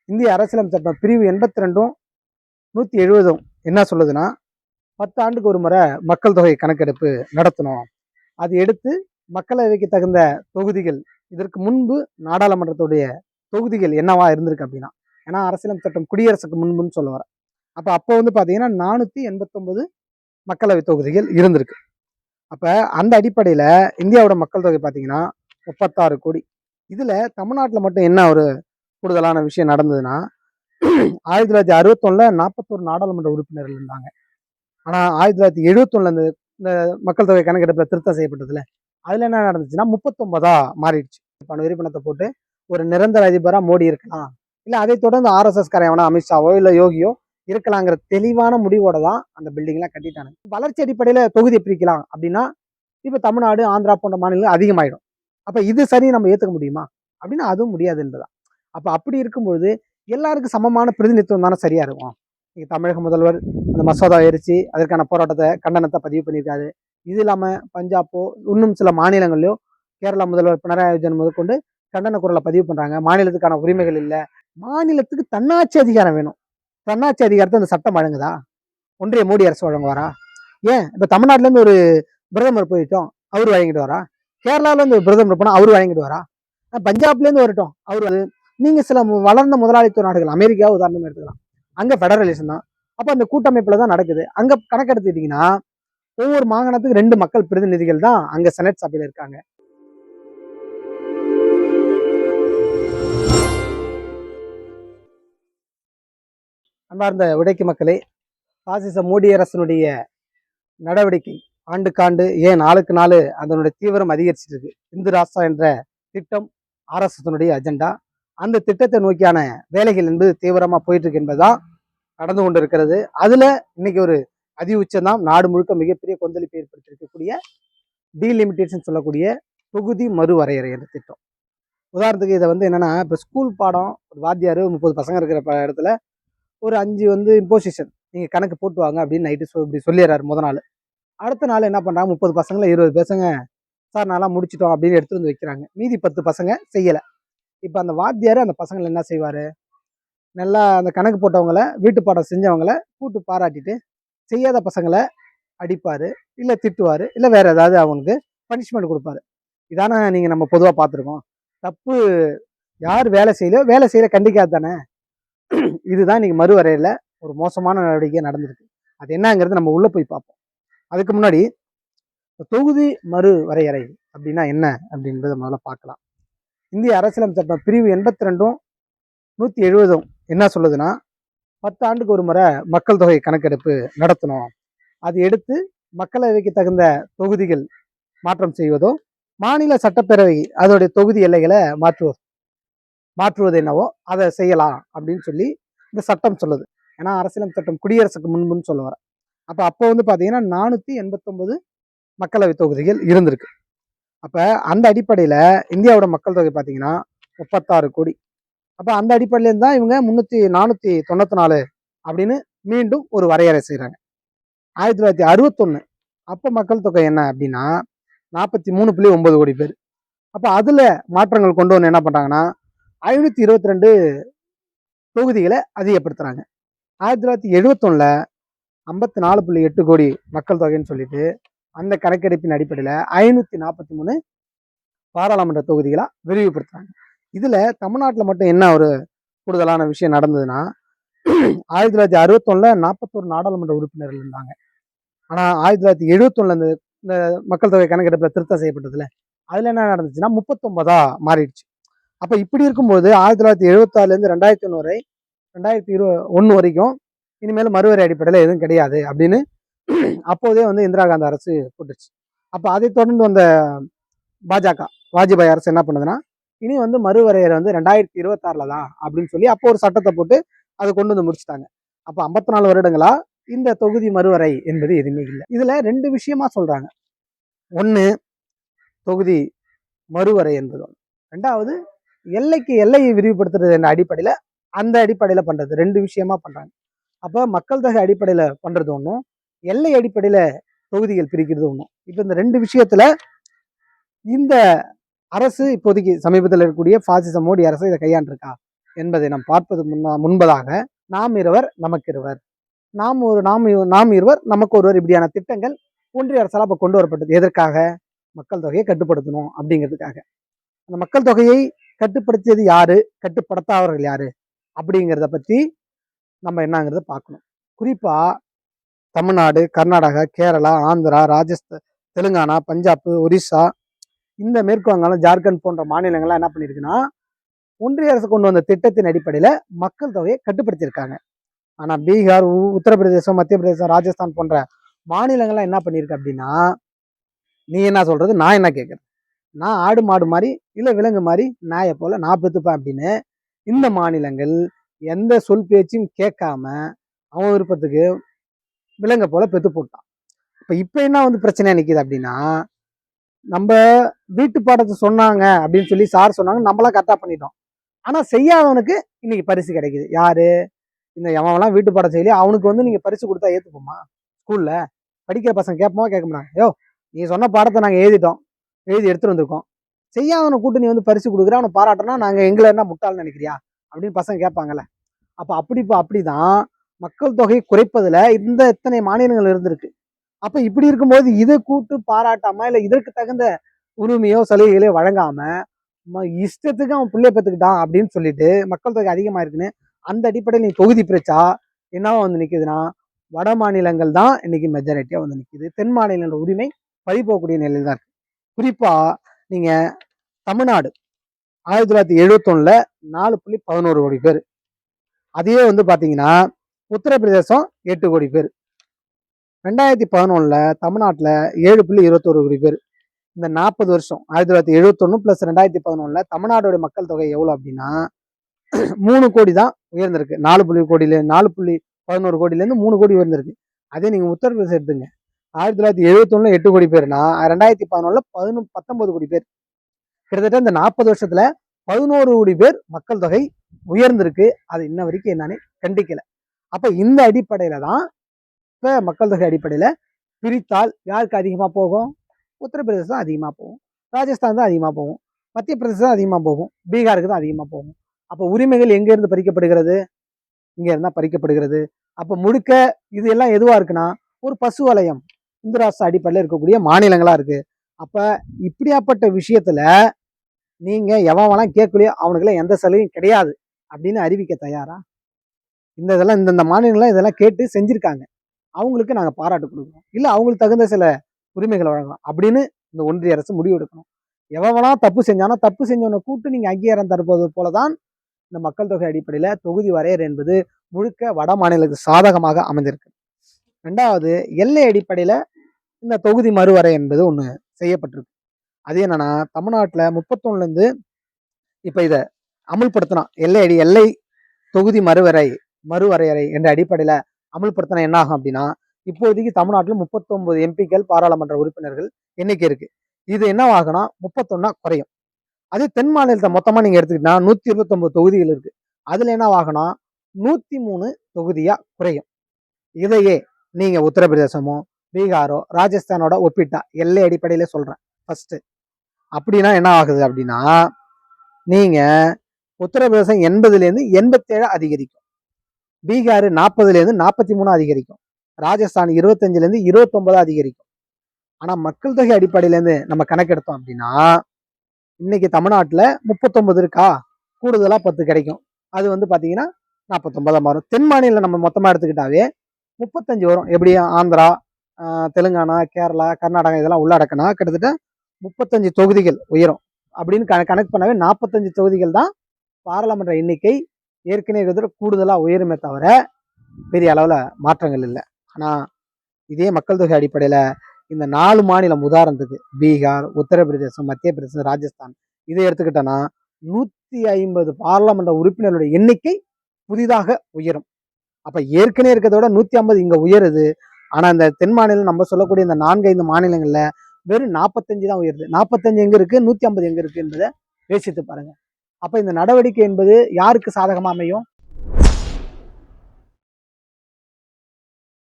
இந்திய அரசியலமைப்பு சட்டம் பிரிவு 82ம் 170ம் என்ன சொல்லுதுன்னா, 10 ஆண்டுக்கு ஒரு முறை மக்கள் தொகை கணக்கெடுப்பு நடத்தணும். அது எடுத்து மக்களவைக்கு தகுந்த தொகுதிகள், இதற்கு முன்பு நாடாளுமன்றத்துடைய தொகுதிகள் என்னவா இருந்திருக்கு அப்படின்னா, ஏன்னா அரசியலமைப்பு சட்டம் குடியரசுக்கு முன்புன்னு சொல்ல வரேன். அப்போ வந்து பார்த்தீங்கன்னா 489 மக்களவை தொகுதிகள் இருந்திருக்கு. அப்போ அந்த அடிப்படையில் இந்தியாவோட மக்கள் தொகை பார்த்தீங்கன்னா 36 கோடி. இதில் தமிழ்நாட்டில் மட்டும் என்ன ஒரு கூடுதலான விஷயம் நடந்ததுன்னா, 1961 41 நாடாளுமன்ற உறுப்பினர்கள் இருந்தாங்க. ஆனால் 1971 இந்த மக்கள் தொகை கணக்கெடுப்பில் திருத்தம் செய்யப்பட்டதுல அதில் என்ன நடந்துச்சுன்னா 39 மாறிடுச்சு. வரி பணத்தை போட்டு ஒரு நிரந்தர அதிபராக மோடி இருக்கலாம், இல்லை அதை தொடர்ந்து ஆர்எஸ்எஸ் காரவனா அமித்ஷாவோ இல்லை யோகியோ இருக்கலாங்கிற தெளிவான முடிவோட தான் அந்த பில்டிங்லாம் கட்டிட்டாங்க. வளர்ச்சி அடிப்படையில் தொகுதியை பிரிக்கலாம் அப்படின்னா இப்போ தமிழ்நாடு, ஆந்திரா போன்ற மாநிலங்கள் அதிகமாயிடும். அப்போ இது சரி நம்ம ஏற்றுக்க முடியுமா அப்படின்னா அதுவும் முடியாதுன்றதான். அப்போ அப்படி இருக்கும்போது எல்லாருக்கும் சமமான பிரதிநிதித்துவம் தானே சரியா இருக்கும். நீங்கள் தமிழக முதல்வர் அந்த மசோதா எரிச்சு அதற்கான போராட்டத்தை கண்டனத்தை பதிவு பண்ணியிருக்காரு. இது இல்லாமல் பஞ்சாப்போ இன்னும் சில மாநிலங்கள்லையோ கேரளா முதல்வர் பினராயி விஜயன் முதற்கொண்டு கண்டன குரலை பதிவு பண்றாங்க. மாநிலத்துக்கான உரிமைகள் இல்லை, மாநிலத்துக்கு தன்னாட்சி அதிகாரம் வேணும். தன்னாட்சி அதிகாரத்தை அந்த சட்டம் வழங்குதா? ஒன்றிய மோடி அரசு வழங்குவாரா? ஏன் இப்போ தமிழ்நாட்டுல இருந்து ஒரு பிரதமர் போயிட்டோம், அவரு வழங்கிட்டு வரா? கேரளால இருந்து ஒரு பிரதமர் போனா அவரு வழங்கிட்டு வரா? பஞ்சாப்ல இருந்து வரட்டும் அவரு. நீங்க சில வளர்ந்த முதலாளித்துவ நாடுகள், அமெரிக்கா உதாரணம் எடுத்துக்கலாம், அங்க பெடரலிசம் தான். அப்ப அந்த கூட்டமைப்புல தான் நடக்குது. அங்க கணக்கெடுத்துட்டீங்கன்னா ஒவ்வொரு மாகாணத்துக்கு 2 மக்கள் பிரதிநிதிகள் தான் அங்க செனட் சபையில இருக்காங்க. அன்பார்ந்த உடைக்கு மக்களே, பாசிச மோடி அரசனுடைய நடவடிக்கை ஆண்டுக்காண்டு ஏன் நாளுக்கு நாள் அதனுடைய தீவிரம் அதிகரிச்சுட்டு இருக்கு. இந்து ராஷ்டிரா என்ற திட்டம் ஆர்எஸ்எஸ் அஜெண்டா. அந்த திட்டத்தை நோக்கியான வேலைகள் என்பது தீவிரமா போயிட்டு இருக்கு என்பதுதான் நடந்து கொண்டு இருக்கிறது. அதுல இன்னைக்கு ஒரு அதி உச்சம் நாடு முழுக்க மிகப்பெரிய கொந்தளிப்பை ஏற்படுத்தியிருக்கக்கூடிய டீலிமிட்டேஷன் சொல்லக்கூடிய தொகுதி மறுவரையறை என்ற திட்டம். உதாரணத்துக்கு இதை வந்து என்னன்னா, இப்போ ஸ்கூல் பாடம் ஒரு வாத்தியார் 30 பசங்க இருக்கிற இடத்துல ஒரு 5 வந்து இம்போசிஷன் நீங்க கணக்கு போட்டு வாங்க அப்படின்னு நைட்டு இப்படி சொல்லிடுறாரு முதல் நாள். அடுத்த நாள் என்ன பண்றாங்க, 30 பசங்கள 20 பசங்க சார் நல்லா முடிச்சிட்டோம் அப்படின்னு எடுத்துட்டு வந்து வைக்கிறாங்க. மீதி 10 பசங்க செய்யலை. இப்போ அந்த வாத்தியார் அந்த பசங்களை என்ன செய்வாரு, நல்லா அந்த கணக்கு போட்டவங்கள வீட்டு பாடம் செஞ்சவங்கள கூட்டு பாராட்டிட்டு செய்யாத பசங்களை அடிப்பாரு, இல்லை திட்டுவாரு, இல்லை வேற ஏதாவது அவங்களுக்கு பனிஷ்மெண்ட் கொடுப்பாரு. இதானே நீங்க நம்ம பொதுவாக பார்த்துருக்கோம். தப்பு யார் வேலை செய்யல கண்டிக்காது தானே. இதுதான் இன்னைக்கு மறுவரையில ஒரு மோசமான நடவடிக்கை நடந்திருக்கு. அது என்னங்கிறது நம்ம உள்ள போய் பார்ப்போம். அதுக்கு முன்னாடி தொகுதி மறுவரையறை அப்படின்னா என்ன அப்படின்றத முதல்ல பார்க்கலாம். இந்திய அரசியலமைப்பு சட்டம் பிரிவு 82ம் 170ம் என்ன சொல்லுதுன்னா, 10 ஆண்டுக்கு ஒரு முறை மக்கள் தொகை கணக்கெடுப்பு நடத்தணும். அது எடுத்து மக்களவைக்கு தகுந்த தொகுதிகள் மாற்றம் செய்வதோ, மாநில சட்டப்பேரவை அதோடைய தொகுதி எல்லைகளை மாற்றுவது என்னவோ அதை செய்யலாம் அப்படின்னு சொல்லி இந்த சட்டம் சொல்லுது. ஏன்னா அரசியலமைப்பு சட்டம் குடியரசுக்கு முன்புன்னு சொல்ல வரேன். அப்போ வந்து பார்த்தீங்கன்னா 489 மக்களவை தொகுதிகள் இருந்திருக்கு. அப்போ அந்த அடிப்படையில் இந்தியாவோட மக்கள் தொகை பார்த்தீங்கன்னா 36 கோடி. அப்போ அந்த அடிப்படையிலேருந்து தான் இவங்க 494 அப்படின்னு மீண்டும் ஒரு வரையறை செய்கிறாங்க. 1961 அப்போ மக்கள் தொகை என்ன அப்படின்னா 43.9 கோடி பேர். அப்போ அதில் மாற்றங்கள் கொண்டு வந்து என்ன பண்ணுறாங்கன்னா 522 தொகுதிகளை அதிகப்படுத்துகிறாங்க. 1971 54.8 கோடி மக்கள் தொகைன்னு சொல்லிட்டு அந்த கணக்கெடுப்பின் அடிப்படையில் 543 பாராளுமன்ற தொகுதிகளாக விரிவுபடுத்துறாங்க. இதுல தமிழ்நாட்டில் மட்டும் என்ன ஒரு கூடுதலான விஷயம் நடந்ததுன்னா, 1961 41 நாடாளுமன்ற உறுப்பினர்கள் இருந்தாங்க. ஆனா 1971 இந்த மக்கள் தொகை கணக்கெடுப்பில் திருத்தம் செய்யப்பட்டதுல அதுல என்ன நடந்துச்சுன்னா 39 மாறிடுச்சு. அப்ப இப்படி இருக்கும்போது 1976 2001 வரை 2021 வரைக்கும் இனிமேல் மறுவரை அடிப்படையில் எதுவும் கிடையாது அப்படின்னு அப்போதே வந்து இந்திரா காந்தி அரசு போட்டுச்சு. அப்போ அதை தொடர்ந்து வந்த பாஜக வாஜ்பாய் அரசு என்ன பண்ணுதுன்னா, இனி வந்து மறுவரையறை வந்து 2026 தான் அப்படின்னு சொல்லி அப்போ ஒரு சட்டத்தை போட்டு அதை கொண்டு வந்து முடிச்சுட்டாங்க. அப்போ 54 வருடங்களா இந்த தொகுதி மறுவரை என்பது எதுவுமே இல்லை. இதுல 2 விஷயமா சொல்றாங்க. ஒண்ணு தொகுதி மறுவரை என்பது, ரெண்டாவது எல்லையை விரிவுபடுத்துறது என்ற அடிப்படையில அந்த அடிப்படையில பண்றது. 2 விஷயமா பண்றாங்க. அப்ப மக்கள் தொகை அடிப்படையில பண்றது ஒன்றும், எல்லை அடிப்படையில தொகுதிகள் பிரிக்கிறது ஒன்றும். இப்ப இந்த 2 விஷயத்துல இந்த அரசு இப்போதைக்கு சமீபத்தில் இருக்கக்கூடிய பாசிச மோடி அரசு இதை கையாண்டிருக்கா என்பதை நாம் பார்ப்பது முன்பதாக நாம் இருவர் நமக்கு இருவர், நாம் இருவர் நமக்கு ஒருவர், இப்படியான திட்டங்கள் ஒன்றிய அரசால் அப்ப கொண்டு வரப்பட்டது. எதற்காக? மக்கள் தொகையை கட்டுப்படுத்தணும் அப்படிங்கிறதுக்காக. அந்த மக்கள் தொகையை கட்டுப்படுத்தியது யாரு, கட்டுப்படுத்தாதவர்கள் யாரு அப்படிங்கிறத பத்தி நம்ம என்னங்கிறத பார்க்கணும். குறிப்பா தமிழ்நாடு, கர்நாடகா, கேரளா, ஆந்திரா, ராஜஸ்தான், தெலுங்கானா, பஞ்சாப், ஒரிசா, இந்த மேற்கு வங்காளம், ஜார்க்கண்ட் போன்ற மாநிலங்கள்லாம் என்ன பண்ணியிருக்குன்னா ஒன்றிய அரசு கொண்டு வந்த திட்டத்தின் அடிப்படையில மக்கள் தொகையை கட்டுப்படுத்தியிருக்காங்க. ஆனா பீகார், உத்தரப்பிரதேசம், மத்திய பிரதேசம், ராஜஸ்தான் போன்ற மாநிலங்கள்லாம் என்ன பண்ணியிருக்கு அப்படின்னா, நீ என்ன சொல்றது, நான் என்ன கேட்கறது, நான் ஆடு மாடு மாதிரி இல்ல விலங்கு மாதிரி நாயை போல நான் பெத்துப்பேன் அப்படின்னு இந்த மாநிலங்கள் எந்த சொல் பேச்சும் கேட்காம அவன் விருப்பத்துக்கு விலங்க போல பெத்து போட்டான். இப்ப என்ன பிரச்சனையா நிக்குது அப்படின்னா, நம்ம வீட்டு பாடத்தை சொன்னாங்க அப்படின்னு சொல்லி சார் சொன்னாங்க, நம்மளாம் கரெக்டா பண்ணிட்டோம். ஆனா செய்யாதவனுக்கு இன்னைக்கு பரிசு கிடைக்குது. யாரு? இந்த எவன்லாம் வீட்டு பாடம் செய்யலையோ அவனுக்கு நீங்க பரிசு கொடுத்தா ஏத்துப்போமா? ஸ்கூல்ல படிக்கிற பசங்க கேட்போமா கேட்க மாட்டாங்க. யோ, நீ சொன்ன பாடத்தை நாங்க எழுதிட்டோம், எழுதி எடுத்துட்டு வந்திருக்கோம், செய்யாதவனை கூட்டு நீ பரிசு கொடுக்குற, அவனை பாராட்டினா நாங்க எங்களை என்ன முட்டாள்னு நினைக்கிறியா அப்படின்னு பசங்க கேட்பாங்கல்ல. அப்ப அப்படிதான் மக்கள் தொகை குறைப்பதுல இந்த இத்தனை மாநிலங்கள் இருந்திருக்கு. அப்ப இப்படி இருக்கும்போது இதை கூட்டு பாராட்டாம இல்ல இதற்கு தகுந்த உரிமையோ சலுகைகளோ வழங்காம இஷ்டத்துக்கு அவன் பிள்ளைய பெற்றுக்கிட்டான் அப்படின்னு சொல்லிட்டு மக்கள் தொகை அதிகமா இருக்குன்னு அந்த அடிப்படையில் நீ தொகுதி பிரிச்சா என்னவா நிக்குதுன்னா, வட மாநிலங்கள் தான் இன்னைக்கு மெஜாரிட்டியா நிக்குது. தென் மாநிலங்களோட உரிமை பறிபோகக்கூடிய நிலையில் தான் இருக்கு. குறிப்பா நீங்க தமிழ்நாடு 1971 4.11 கோடி பேர். அதையே பாத்தீங்கன்னா உத்தரப்பிரதேசம் 8 கோடி பேர். 2011 தமிழ்நாட்டுல 7.21 கோடி பேர். இந்த 40 வருஷம் 1971 பிளஸ் 2011 தமிழ்நாடோட மக்கள் தொகை எவ்வளவு அப்படின்னா 3 கோடி தான் உயர்ந்திருக்கு. 4.11 கோடியில இருந்து 3 கோடி உயர்ந்திருக்கு. அதே நீங்க உத்தரப்பிரதேசம் எடுத்துங்க, 1971 8 கோடி பேர்னா 2011 19 கோடி பேர். கிட்டத்தட்ட இந்த 40 வருஷத்துல 11 கோடி பேர் மக்கள் தொகை உயர்ந்திருக்கு. அது இன்ன வரைக்கும் என்னன்னு கண்டிக்கல. அப்ப இந்த அடிப்படையில தான் இப்ப மக்கள் தொகை அடிப்படையில பிரித்தால் யாருக்கு அதிகமா போகும்? உத்தரப்பிரதேசம் அதிகமா போகும், ராஜஸ்தான் தான் அதிகமா போகும், மத்திய பிரதேசம் அதிகமா போகும், பீகாருக்கு தான் அதிகமா போகும். அப்ப உரிமைகள் எங்க இருந்து பறிக்கப்படுகிறது? இங்க இருந்தா பறிக்கப்படுகிறது. அப்ப முழுக்க இது எல்லாம் எதுவா இருக்குன்னா ஒரு பசு வலயம் இந்து ராஷ்டிர அடிப்படையில் இருக்கக்கூடிய மாநிலங்களா இருக்கு. அப்ப இப்படியாப்பட்ட விஷயத்துல நீங்க எவன்லாம் கேட்கலையோ அவனுக்குலாம் எந்த சலுகையும் கிடையாது அப்படின்னு அறிவிக்க தயாரா? இதெல்லாம் இந்த மாநிலங்கள்லாம் இதெல்லாம் கேட்டு செஞ்சிருக்காங்க, அவங்களுக்கு நாங்க பாராட்டு கொடுக்குறோம், இல்ல அவங்களுக்கு தகுந்த சில உரிமைகளை வழங்கலாம் அப்படின்னு இந்த ஒன்றிய அரசு முடிவு எடுக்கணும். எவன்லாம் தப்பு செஞ்சானோ தப்பு செஞ்சவனை கூட்டு நீங்க அங்கீகாரம் தருவது போலதான் இந்த மக்கள் தொகை அடிப்படையில தொகுதி வரையறை என்பது முழுக்க வட மாநிலத்துக்கு சாதகமாக அமைந்திருக்கு. ரெண்டாவது, எல்லை அடிப்படையில இந்த தொகுதி மறுவரை என்பது ஒண்ணு செய்யப்பட்டிருக்கு. அது என்னன்னா, தமிழ்நாட்டுல 31 இருந்து இப்ப இத அமுல்படுத்தினா எல்லை தொகுதி மறுவரையறை என்ற அடிப்படையில அமுல்படுத்தினா என்ன ஆகும் அப்படின்னா, இப்போதைக்கு தமிழ்நாட்டில் 39 எம்பிக்கள் பாராளுமன்ற உறுப்பினர்கள் எண்ணிக்கை இருக்கு. இது என்னவாகும்னா 31 குறையும். அதே தென் மாநிலத்தை மொத்தமா நீங்க எடுத்துக்கிட்டா 129 தொகுதிகள் இருக்கு. அதுல என்னவாகும்னா 103 தொகுதியா குறையும். இதையே நீங்க உத்தரப்பிரதேசமோ பீகாரோ ராஜஸ்தானோட ஒப்பிட்டா, எல்லை அடிப்படையில சொல்றேன் ஃபர்ஸ்ட், அப்படின்னா என்ன ஆகுது அப்படின்னா, நீங்க உத்தரப்பிரதேசம் 80 87 அதிகரிக்கும், பீகார் 40 43 அதிகரிக்கும், ராஜஸ்தான் 25 29 அதிகரிக்கும். ஆனா மக்கள் தொகை அடிப்படையில இருந்து நம்ம கணக்கெடுத்தோம் அப்படின்னா, இன்னைக்கு தமிழ்நாட்டுல 39 இருக்கா, கூடுதலா 10 கிடைக்கும். அது பாத்தீங்கன்னா 49 மாறும். தென் மாநிலம் நம்ம மொத்தமா எடுத்துக்கிட்டாவே 35 வரும். எப்படி ஆந்திரா, தெலுங்கானா, கேரளா, கர்நாடகா இதெல்லாம் உள்ளடக்கினா கிட்டத்தட்ட 35 தொகுதிகள் உயரும் அப்படின்னு கணக்கு பண்ணவே 45 தொகுதிகள் தான் பாராளுமன்ற எண்ணிக்கை ஏற்கனவே கூடுதலா உயருமே தவிர பெரிய அளவுல மாற்றங்கள் இல்லை. ஆனா இதே மக்கள் தொகை அடிப்படையில இந்த 4 மாநிலம், உதாரணத்துக்கு பீகார், உத்தரப்பிரதேசம், மத்திய பிரதேசம், ராஜஸ்தான், இதை எடுத்துக்கிட்டோம்னா 150 பாராளுமன்ற உறுப்பினர்களுடைய எண்ணிக்கை புதிதாக உயரும். அப்ப ஏற்கனவே இருக்கிறத விட 150 இங்க உயருது. ஆனா இந்த தென் மாநிலம் நம்ம சொல்லக்கூடிய இந்த 4-5 மாநிலங்கள்ல வெறும் 45 தான் உயருது. 45 எங்க இருக்கு, 150 எங்க இருக்கு என்பதை யோசித்து பாருங்க. அப்ப இந்த நடவடிக்கை என்பது யாருக்கு சாதகமா அமையும்?